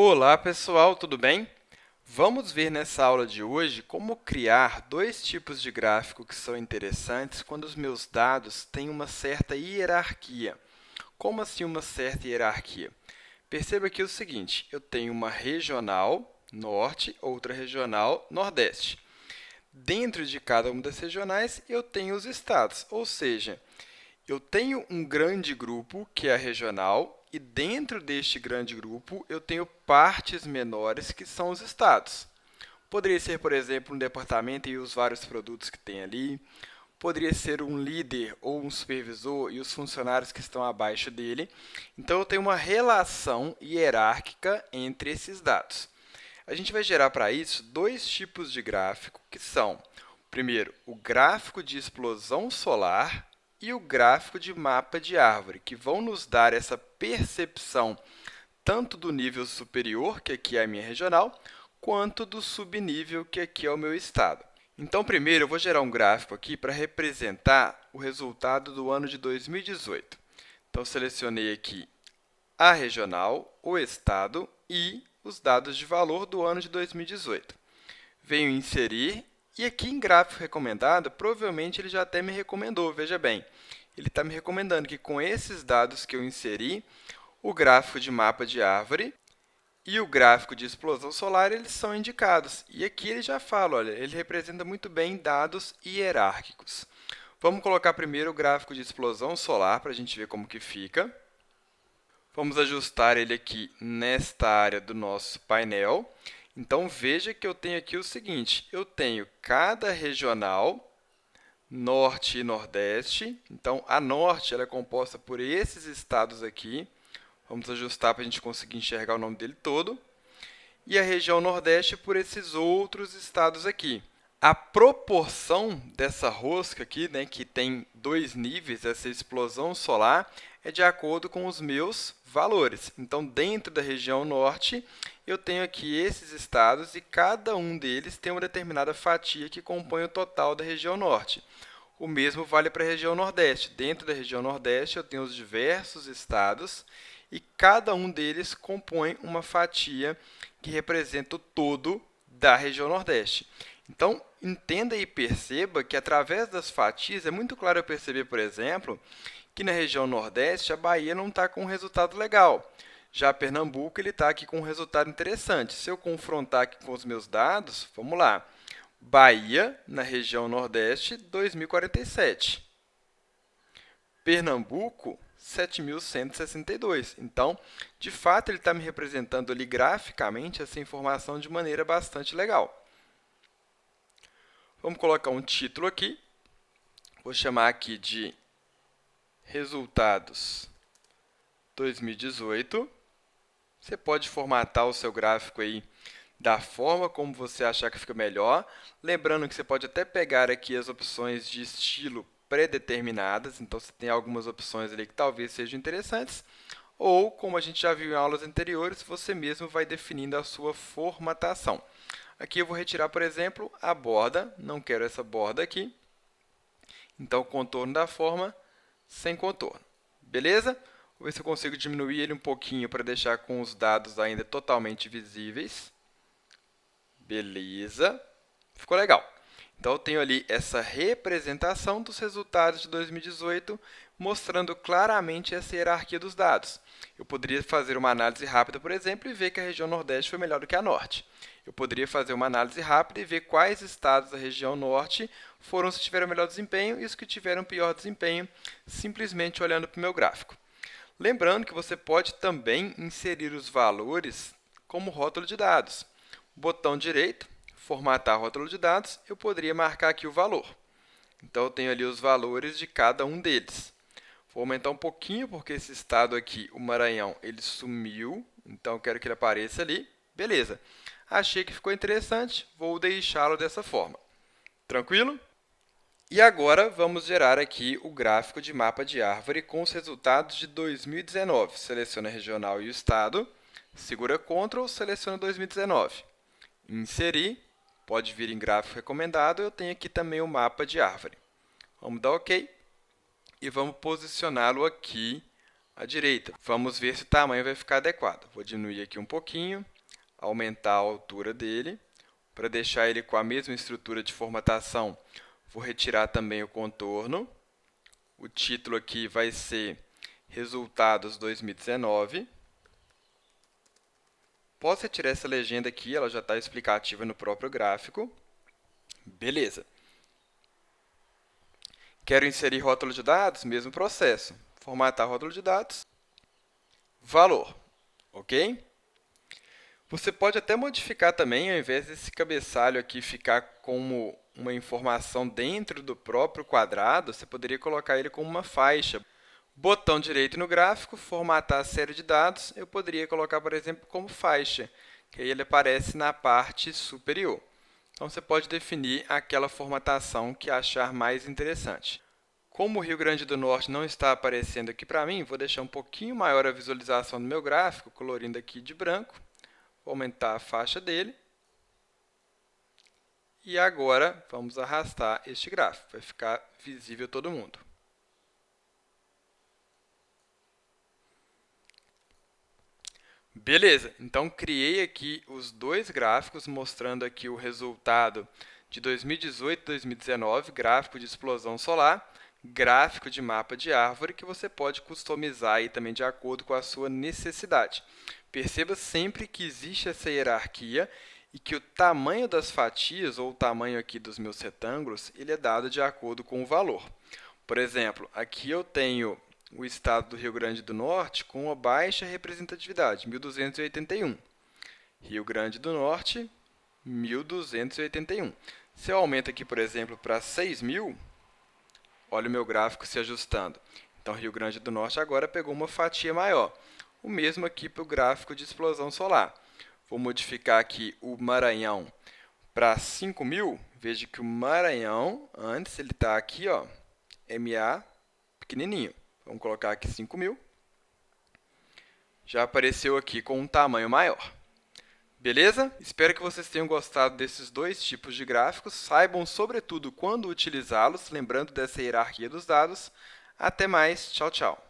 Olá pessoal, tudo bem? Vamos ver nessa aula de hoje como criar dois tipos de gráfico que são interessantes quando os meus dados têm uma certa hierarquia. Como assim uma certa hierarquia? Perceba aqui o seguinte, eu tenho uma regional norte, outra regional nordeste. Dentro de cada uma das regionais, eu tenho os estados, ou seja, eu tenho um grande grupo, que é a regional, e dentro deste grande grupo, eu tenho partes menores, que são os estados. Poderia ser, por exemplo, um departamento e os vários produtos que tem ali. Poderia ser um líder ou um supervisor e os funcionários que estão abaixo dele. Então, eu tenho uma relação hierárquica entre esses dados. A gente vai gerar para isso dois tipos de gráfico, que são, primeiro, o gráfico de explosão solar e o gráfico de mapa de árvore, que vão nos dar essa percepção tanto do nível superior, que aqui é a minha regional, quanto do subnível, que aqui é o meu estado. Então, primeiro, eu vou gerar um gráfico aqui para representar o resultado do ano de 2018. Então, selecionei aqui a regional, o estado e os dados de valor do ano de 2018. Venho em inserir e aqui em gráfico recomendado, provavelmente ele já até me recomendou, veja bem. Ele está me recomendando que com esses dados que eu inseri, o gráfico de mapa de árvore e o gráfico de explosão solar, eles são indicados. E aqui ele já fala, olha, ele representa muito bem dados hierárquicos. Vamos colocar primeiro o gráfico de explosão solar para a gente ver como que fica. Vamos ajustar ele aqui nesta área do nosso painel. Então, veja que eu tenho aqui o seguinte, eu tenho cada regional, norte e nordeste. Então, a norte ela é composta por esses estados aqui. Vamos ajustar para a gente conseguir enxergar o nome dele todo. E a região nordeste por esses outros estados aqui. A proporção dessa rosca aqui, né, que tem dois níveis, essa explosão solar, é de acordo com os meus valores. Então, dentro da região norte, eu tenho aqui esses estados e cada um deles tem uma determinada fatia que compõe o total da região norte. O mesmo vale para a região nordeste. Dentro da região nordeste, eu tenho os diversos estados e cada um deles compõe uma fatia que representa o todo da região nordeste. Então, entenda e perceba que, através das fatias, é muito claro eu perceber, por exemplo, que na região Nordeste, a Bahia não está com um resultado legal. Já Pernambuco está aqui com um resultado interessante. Se eu confrontar aqui com os meus dados, vamos lá. Bahia, na região Nordeste, 2.047. Pernambuco, 7.162. Então, de fato, ele está me representando ali graficamente essa informação de maneira bastante legal. Vamos colocar um título aqui. Vou chamar aqui de Resultados 2018. Você pode formatar o seu gráfico aí da forma como você achar que fica melhor. Lembrando que você pode até pegar aqui as opções de estilo pré-determinadas. Então, você tem algumas opções ali que talvez sejam interessantes. Ou, como a gente já viu em aulas anteriores, você mesmo vai definindo a sua formatação. Aqui eu vou retirar, por exemplo, a borda. Não quero essa borda aqui. Então, contorno da forma sem contorno. Beleza? Vou ver se eu consigo diminuir ele um pouquinho para deixar com os dados ainda totalmente visíveis. Beleza. Ficou legal. Então, eu tenho ali essa representação dos resultados de 2018, mostrando claramente essa hierarquia dos dados. Eu poderia fazer uma análise rápida, por exemplo, e ver que a região Nordeste foi melhor do que a Norte. Eu poderia fazer uma análise rápida e ver quais estados da região Norte foram os que tiveram melhor desempenho e os que tiveram pior desempenho, simplesmente olhando para o meu gráfico. Lembrando que você pode também inserir os valores como rótulo de dados. Botão direito, formatar rótulo de dados, eu poderia marcar aqui o valor. Então, eu tenho ali os valores de cada um deles. Vou aumentar um pouquinho, porque esse estado aqui, o Maranhão, ele sumiu. Então, eu quero que ele apareça ali. Beleza. Achei que ficou interessante, vou deixá-lo dessa forma. Tranquilo? E agora, vamos gerar aqui o gráfico de mapa de árvore com os resultados de 2019. Seleciona regional e o estado, segura Ctrl, seleciona 2019. Inserir, pode vir em gráfico recomendado, eu tenho aqui também o mapa de árvore. Vamos dar OK e vamos posicioná-lo aqui à direita. Vamos ver se o tamanho vai ficar adequado. Vou diminuir aqui um pouquinho, aumentar a altura dele. Para deixar ele com a mesma estrutura de formatação, vou retirar também o contorno. O título aqui vai ser Resultados 2019. Posso retirar essa legenda aqui, ela já está explicativa no próprio gráfico. Beleza. Quero inserir rótulo de dados, mesmo processo. Formatar rótulo de dados, valor, ok? Você pode até modificar também, ao invés desse cabeçalho aqui ficar como uma informação dentro do próprio quadrado, você poderia colocar ele como uma faixa. Botão direito no gráfico, formatar a série de dados, eu poderia colocar, por exemplo, como faixa, que aí ele aparece na parte superior. Então, você pode definir aquela formatação que achar mais interessante. Como o Rio Grande do Norte não está aparecendo aqui para mim, vou deixar um pouquinho maior a visualização do meu gráfico, colorindo aqui de branco. Vou aumentar a faixa dele. E agora, vamos arrastar este gráfico, vai ficar visível a todo mundo. Beleza, então criei aqui os dois gráficos, mostrando aqui o resultado de 2018 e 2019, gráfico de explosão solar, gráfico de mapa de árvore, que você pode customizar aí também de acordo com a sua necessidade. Perceba sempre que existe essa hierarquia e que o tamanho das fatias, ou o tamanho aqui dos meus retângulos, ele é dado de acordo com o valor. Por exemplo, aqui eu tenho o estado do Rio Grande do Norte com uma baixa representatividade, 1.281. Rio Grande do Norte, 1.281. Se eu aumento aqui, por exemplo, para 6.000, olha o meu gráfico se ajustando. Então, Rio Grande do Norte agora pegou uma fatia maior. O mesmo aqui para o gráfico de explosão solar. Vou modificar aqui o Maranhão para 5.000. Veja que o Maranhão, antes, ele está aqui, ó, MA pequenininho. Vamos colocar aqui 5.000. Já apareceu aqui com um tamanho maior. Beleza? Espero que vocês tenham gostado desses dois tipos de gráficos. Saibam, sobretudo, quando utilizá-los, lembrando dessa hierarquia dos dados. Até mais. Tchau, tchau.